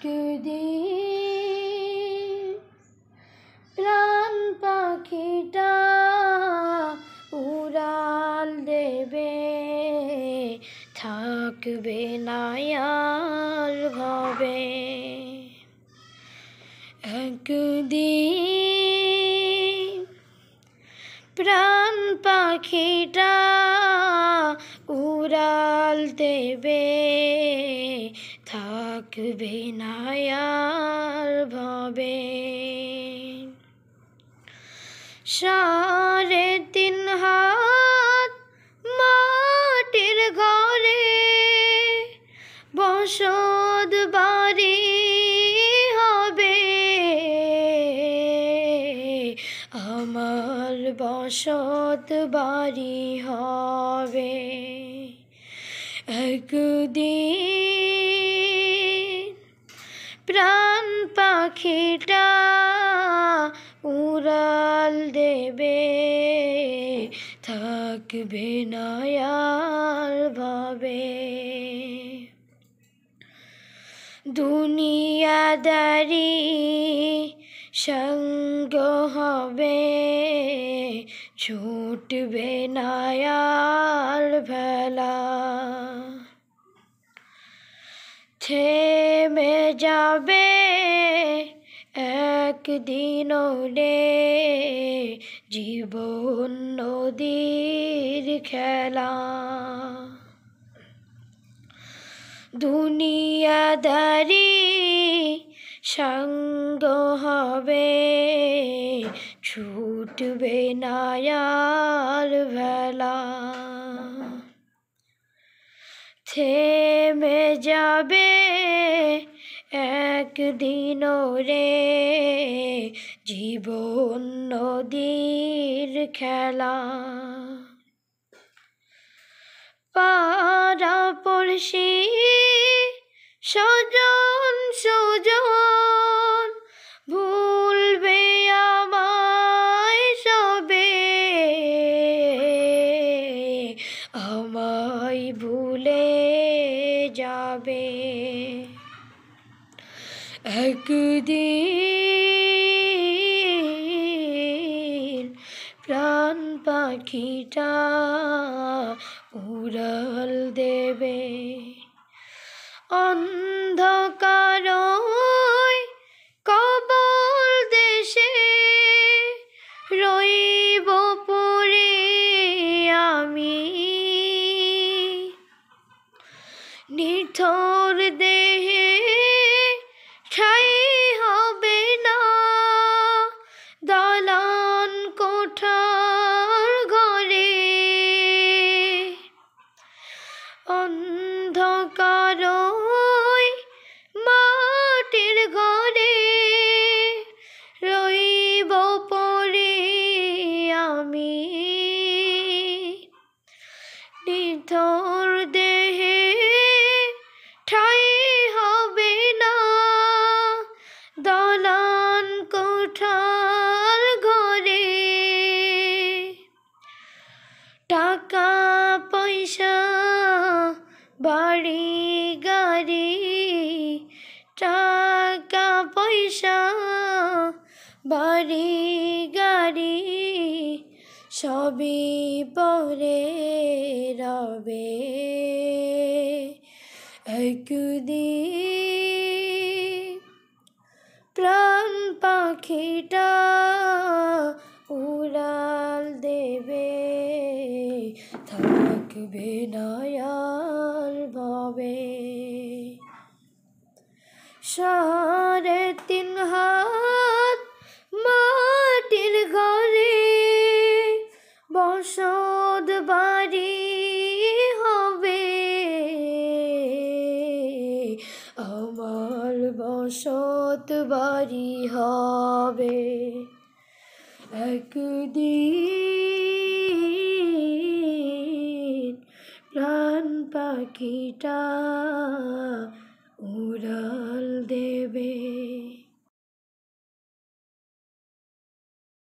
একদিন প্রাণ পাখিটা উড়াল দেবে, থাকবে না আর ভবে। একদিন প্রাণ পাখিটা উড়াল দেবে, থাকবে না আর ভবে। 3.5 হাত মাটির ঘরে বসত বাড়ি হবে, আমার বসত বাড়ি হবে। একদিন প্রাণ পাখিটা উড়াল দেবে, থাকবে না আর ভবে। দুনিয়াদারি সঙ্গ হবে, ছুটবে না আর ভেলা। থেমে যাবে একদিন রে জীবন নদীর খেলা। দুনিয়াদারি সঙ্গ হবে, ছুটবে না আর ভেলা। থেমে যাবে একদিন রে জীবন নদীর খেলা। পাড়া পড়শি স্বজন সুজন ভুলবে আমায় সবে, আমায় ভুলে যাবে। একদিন প্রাণ পাখিটা উড়াল দেবে, অন্ধকার কবর দেশে রইব পড়ে আমি। নিথর দেহে ঠাই হবে না, দালান কোঠার ঘরে। অন্ধকার মাটির ঘরে রইব পড়ে আমি। নিথর দেহে ঠাই হবে না, দালান কোঠার ঘরে। টাকা পয়সা বাড়ি গাড়ি, টাকা পয়সা বাড়ি গাড়ি সবই পরে রবে। একদিন প্রাণ পাখিটা উড়াল দেবে, থাকবে না আর ভবে। 3.5 হাত মাটির ঘরে বসত বাড়ি হবে, আমার বসত বাড়ি হবে। একদিন প্রাণ পাখিটা উড়াল